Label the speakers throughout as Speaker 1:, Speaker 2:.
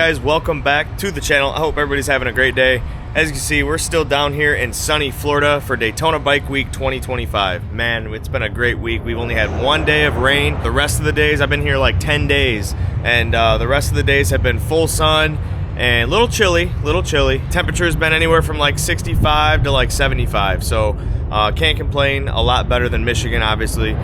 Speaker 1: guys, welcome back to the channel. I hope everybody's having a great day. As you can see, we're still down here in sunny Florida for Daytona Bike Week 2025. Man, it's been a great week. We've only had one day of rain. The rest of the days, I've been here like 10 days, and the rest of the days have been full sun and a little chilly, Temperature's been anywhere from like 65 to like 75, so can't complain. A lot better than Michigan, obviously.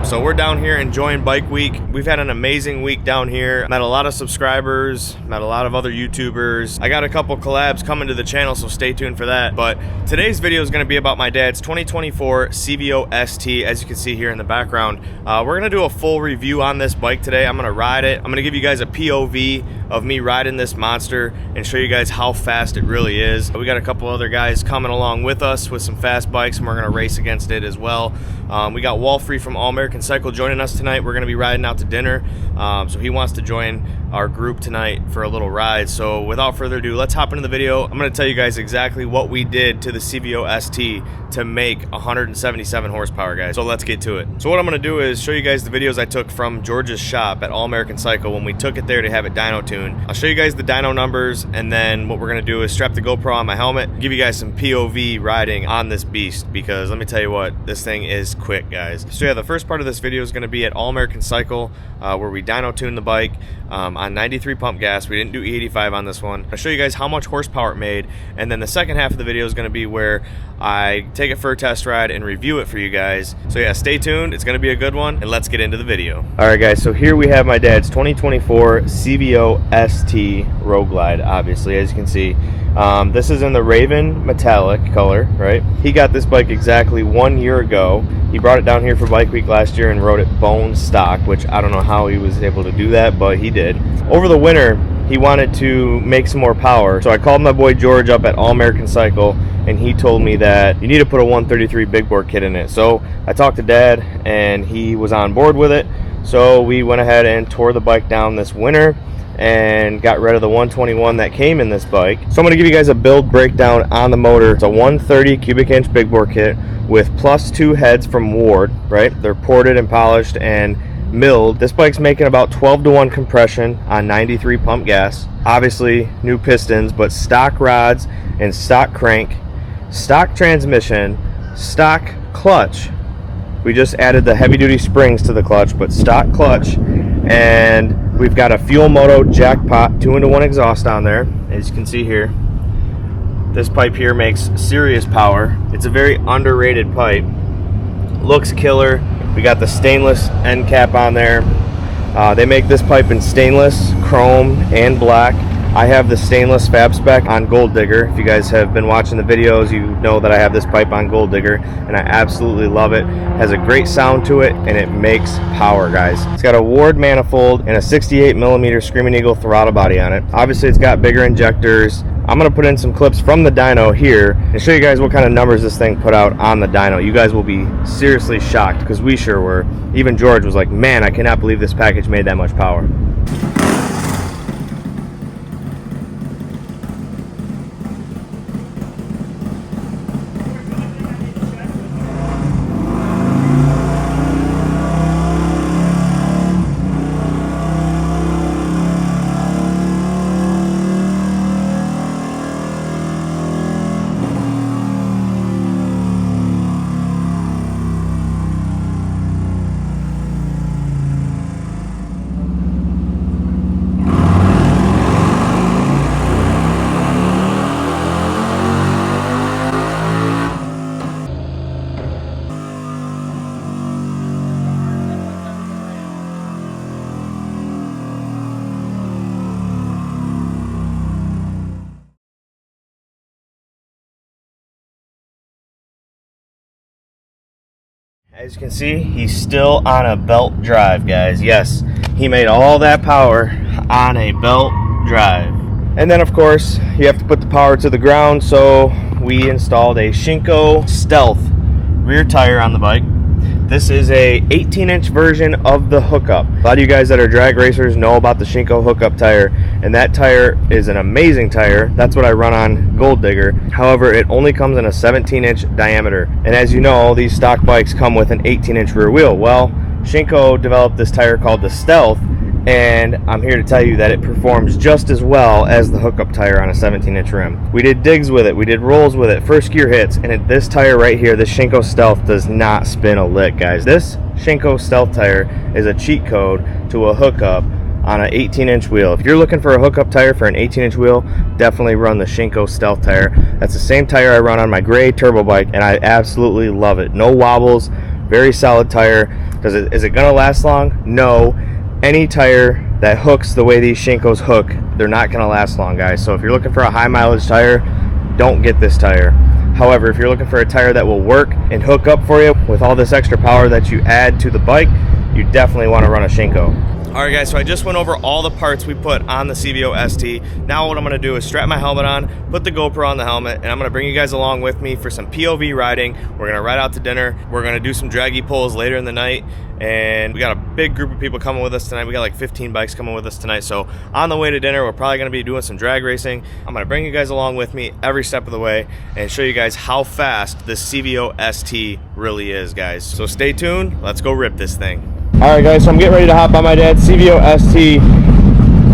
Speaker 1: So we're down here enjoying Bike Week. We've had an amazing week down here. Met a lot of subscribers, met a lot of other YouTubers. I got a couple collabs coming to the channel, so stay tuned for that. But today's video is going to be about my dad's 2024 CVO ST, as you can see here in the background. We're going to do a full review on this bike today. I'm going to ride it. I'm going to give you guys a POV of me riding this monster and show you guys how fast it really is. We got a couple other guys coming along with us with some fast bikes, and we're going to race against it as well. We got Walfrey from All American Cycle joining us tonight. We're going to be riding out to dinner, so he wants to join our group tonight for a little ride. So without further ado, let's hop into the video. I'm going to tell you guys exactly what we did to the CVO ST to make 177 horsepower, guys. So let's get to it. So what I'm going to do is show you guys the videos I took from George's shop at All American Cycle when we took it there to have it dyno tuned. I'll show you guys the dyno numbers, and then what we're going to do is strap the GoPro on my helmet, give you guys some POV riding on this beast, because let me tell you what, this thing is quick, guys. So yeah, the first part of this video is going to be at All American Cycle, where we dyno tuned the bike on 93 pump gas. We didn't do E85 on this one. I'll show you guys how much horsepower it made, and then the second half of the video is going to be where I take it for a test ride and review it for you guys. So yeah, stay tuned. It's going to be a good one, and let's get into the video. All right, guys, so here we have my dad's 2024 CVO ST Road Glide, obviously, as you can see. This is in the Raven metallic color, right? He got this bike exactly 1 year ago. He brought it down here for Bike Week last year and rode it bone stock, which I don't know how he was able to do that, but he did. Over the winter, he wanted to make some more power, so I called my boy George up at All American Cycle, and he told me that you need to put a 133 big bore kit in it. So I talked to Dad, and he was on board with it. So we went ahead and tore the bike down this winter and got rid of the 121 that came in this bike. So I'm going to give you guys a build breakdown on the motor. It's a 130 cubic inch big bore kit with +2 heads from Ward, right? They're ported and polished and milled. This bike's making about 12-to-1 compression on 93 pump gas. Obviously new pistons, but stock rods and stock crank, stock transmission, stock clutch. We just added the heavy duty springs to the clutch, but stock clutch. And we've got a Fuel Moto Jackpot 2-in-1 exhaust on there, as you can see here. This pipe here makes serious power. It's a very underrated pipe. Looks killer. We got the stainless end cap on there. They make this pipe in stainless, chrome, and black. I have the stainless fab spec on Gold Digger. If you guys have been watching the videos, you know that I have this pipe on Gold Digger, and I absolutely love it. It has a great sound to it, and it makes power, guys. It's got a Ward manifold and a 68mm Screaming Eagle throttle body on it. Obviously, it's got bigger injectors. I'm going to put in some clips from the dyno here and show you guys what kind of numbers this thing put out on the dyno. You guys will be seriously shocked, because we sure were. Even George was like, man, I cannot believe this package made that much power. As you can see, he's still on a belt drive, guys. Yes, he made all that power on a belt drive. And then, of course, you have to put the power to the ground, so we installed a Shinko Stealth rear tire on the bike. This is a 18-inch version of the hookup. A lot of you guys that are drag racers know about the Shinko hookup tire, and that tire is an amazing tire. That's what I run on Gold Digger. However, it only comes in a 17-inch diameter. And as you know, these stock bikes come with an 18-inch rear wheel. Well, Shinko developed this tire called the Stealth, and I'm here to tell you that it performs just as well as the hookup tire on a 17-inch rim. We did digs with it, we did rolls with it, first gear hits, and this tire right here, this Shinko Stealth, does not spin a lick, guys. This Shinko Stealth tire is a cheat code to a hookup on an 18-inch wheel. If you're looking for a hookup tire for an 18-inch wheel, definitely run the Shinko Stealth tire. That's the same tire I run on my gray turbo bike, and I absolutely love it. No wobbles, very solid tire. Is it gonna last long? No. Any tire that hooks the way these Shinkos hook, they're not gonna last long, guys. So if you're looking for a high mileage tire, don't get this tire. However, if you're looking for a tire that will work and hook up for you with all this extra power that you add to the bike, you definitely want to run a Shinko. Alright guys, so I just went over all the parts we put on the CVO ST. Now what I'm going to do is strap my helmet on, put the GoPro on the helmet, and I'm going to bring you guys along with me for some POV riding. We're going to ride out to dinner. We're going to do some draggy pulls later in the night. And we got a big group of people coming with us tonight. We got like 15 bikes coming with us tonight. So on the way to dinner, we're probably going to be doing some drag racing. I'm going to bring you guys along with me every step of the way and show you guys how fast this CVO ST really is, guys. So stay tuned. Let's go rip this thing. Alright guys, so I'm getting ready to hop on my dad's CVO ST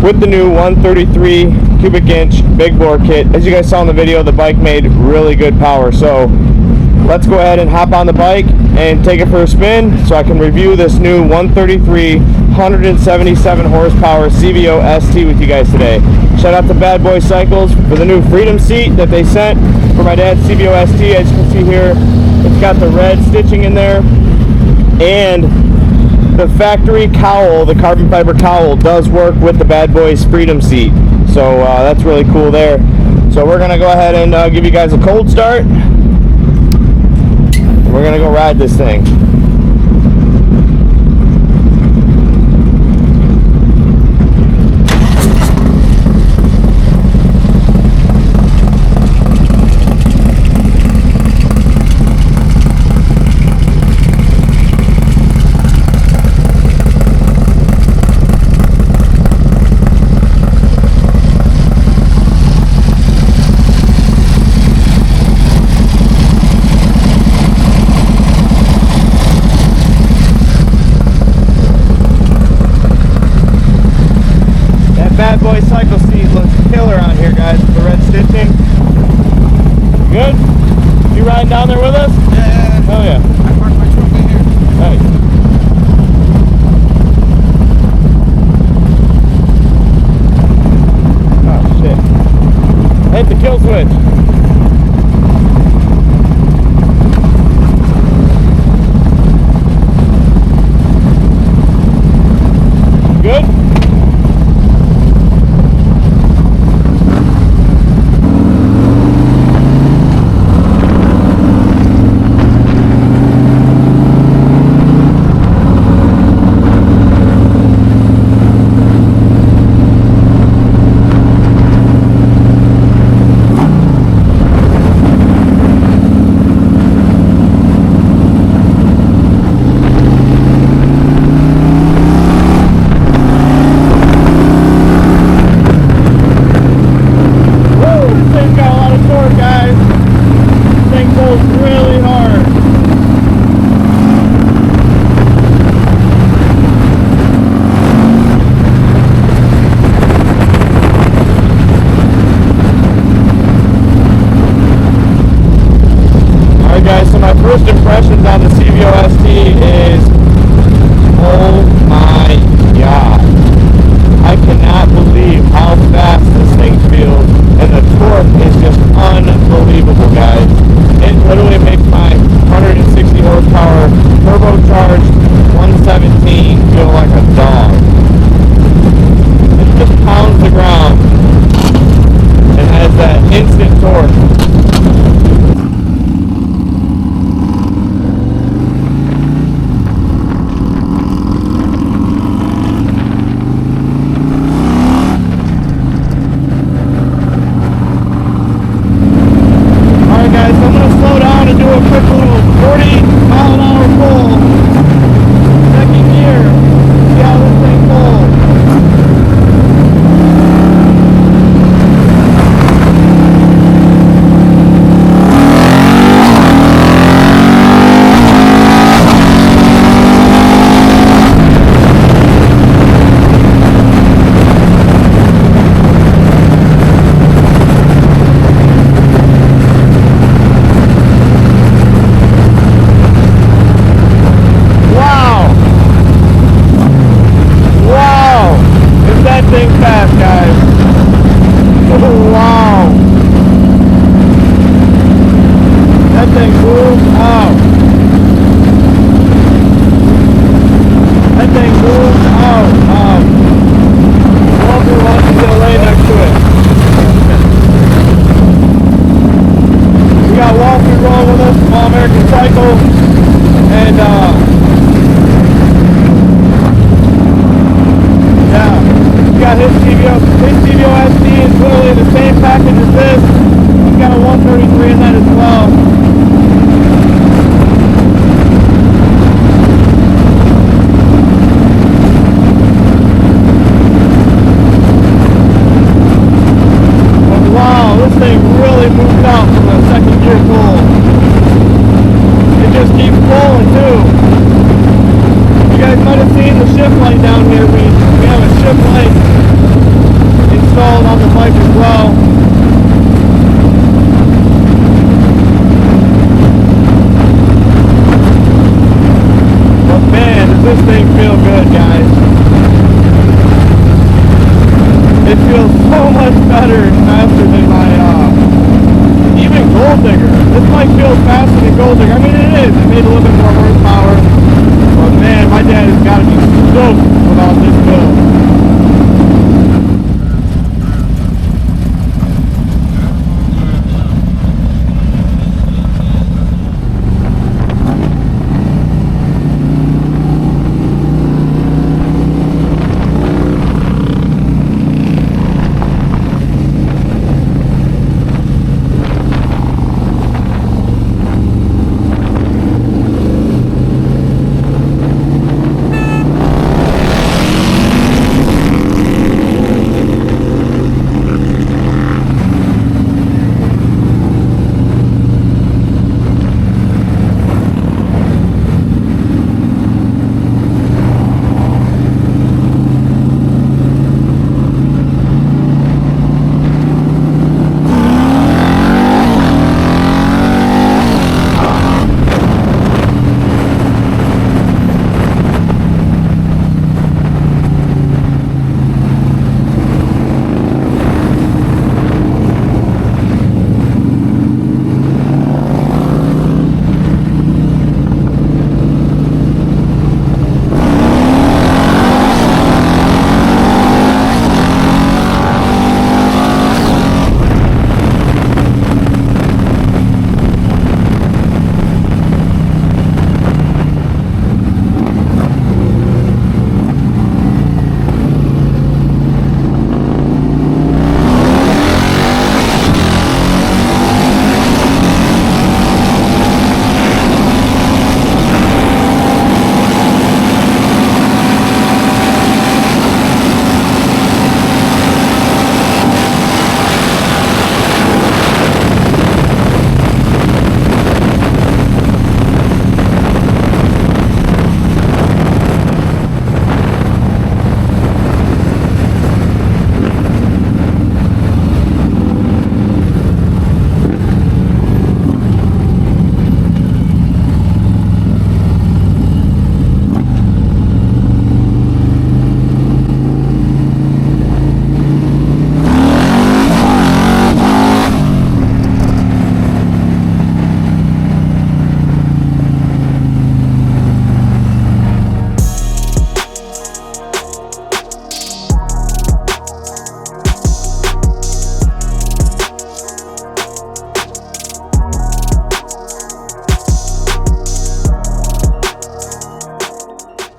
Speaker 1: with the new 133 cubic inch big bore kit. As you guys saw in the video, the bike made really good power. So let's go ahead and hop on the bike and take it for a spin so I can review this new 133 177 horsepower CVO ST with you guys today. Shout out to Bad Boy Cycles for the new Freedom seat that they sent for my dad's CVO ST. As you can see here, it's got the red stitching in there, and the factory cowl, the carbon fiber cowl, does work with the Bad Boys Freedom seat. So that's really cool there. So we're going to go ahead and give you guys a cold start. We're going to go ride this thing. Bad Boy Cycle seat looks killer on here, guys, with the red stitching. Good? You riding down there with us?
Speaker 2: Yeah.
Speaker 1: Oh yeah.
Speaker 2: I parked my truck right here.
Speaker 1: Nice. Oh shit. Hit the kill switch. Good? First impressions on the CVO ST is, oh my god, I cannot believe how fast this thing feels, and the torque is just unbelievable, guys. It literally makes my 160 horsepower turbocharged 117 feel like a dog. It just pounds the ground and has that instant torque.
Speaker 2: CVO ST is literally the same package as this. It's got a 133 in that as well. But wow, this thing really moved out from the second gear pull. It just keeps pulling too. You guys might have seen the shift light down here. We have a shift light installed on the bike as well. But man, does this thing feel good, guys. It feels so much better and faster than my, even Gold Digger. This bike feels faster than Gold Digger. I mean, it is. It made a little bit more horsepower. But man, my dad has got to be stoked about this build.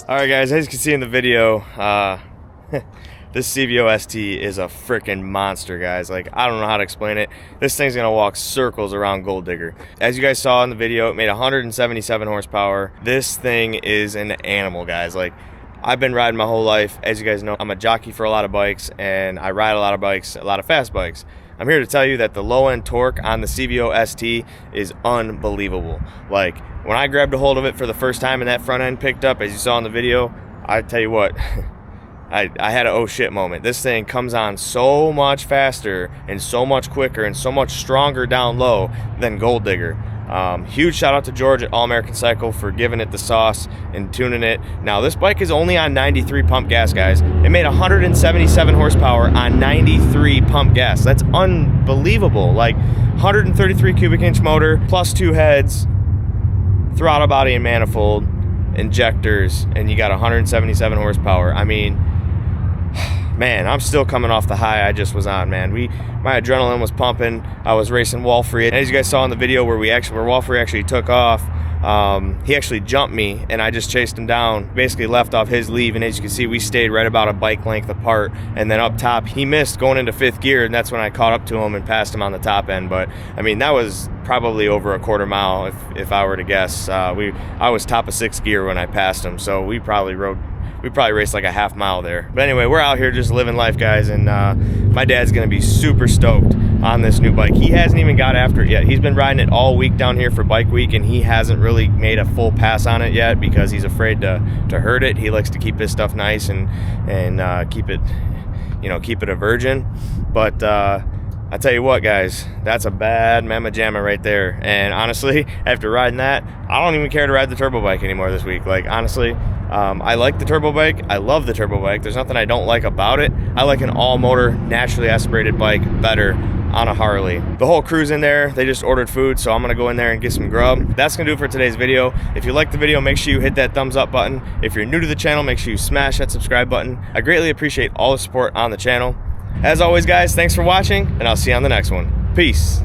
Speaker 1: Alright guys, as you can see in the video, this CVO ST is a freaking monster, guys. Like, I don't know how to explain it. This thing's gonna walk circles around Gold Digger. As you guys saw in the video, it made 177 horsepower. This thing is an animal, guys. Like, I've been riding my whole life. As you guys know, I'm a jockey for a lot of bikes, and I ride a lot of bikes, a lot of fast bikes. I'm here to tell you that the low-end torque on the CVO ST is unbelievable. Like, when I grabbed a hold of it for the first time and that front end picked up, as you saw in the video, I tell you what, I had an oh shit moment. This thing comes on so much faster and so much quicker and so much stronger down low than Gold Digger. Huge shout out to George at All American Cycle for giving it the sauce and tuning it. Now this bike is only on 93 pump gas, guys. It made 177 horsepower on 93 pump gas. That's unbelievable. Like 133 cubic inch motor plus 2 heads, throttle body and manifold, injectors, and you got 177 horsepower. I mean, man, I'm still coming off the high I just was on, man. My adrenaline was pumping. I was racing wall free. As you guys saw in the video where wall free actually took off, He actually jumped me and I just chased him down, basically left off his leave, and as you can see, we stayed right about a bike length apart. And then up top, he missed going into 5th gear, and that's when I caught up to him and passed him on the top end. But I mean, that was probably over a quarter mile if I were to guess. I was top of 6th gear when I passed him, so we probably raced like a half mile there. But anyway, we're out here just living life, guys, and my dad's gonna be super stoked on this new bike. He hasn't even got after it yet. He's been riding it all week down here for bike week, and he hasn't really made a full pass on it yet because he's afraid to hurt it. He likes to keep his stuff nice and keep it, you know, keep it a virgin. But I tell you what, guys, that's a bad mamma jamma right there. And honestly, after riding that, I don't even care to ride the turbo bike anymore this week. Like, honestly, I like the turbo bike. I love the turbo bike. There's nothing I don't like about it. I like an all-motor, naturally aspirated bike better on a Harley. The whole crew's in there. They just ordered food, so I'm gonna go in there and get some grub. That's gonna do it for today's video. If you liked the video, make sure you hit that thumbs up button. If you're new to the channel, make sure you smash that subscribe button. I greatly appreciate all the support on the channel. As always, guys, thanks for watching, and I'll see you on the next one. Peace.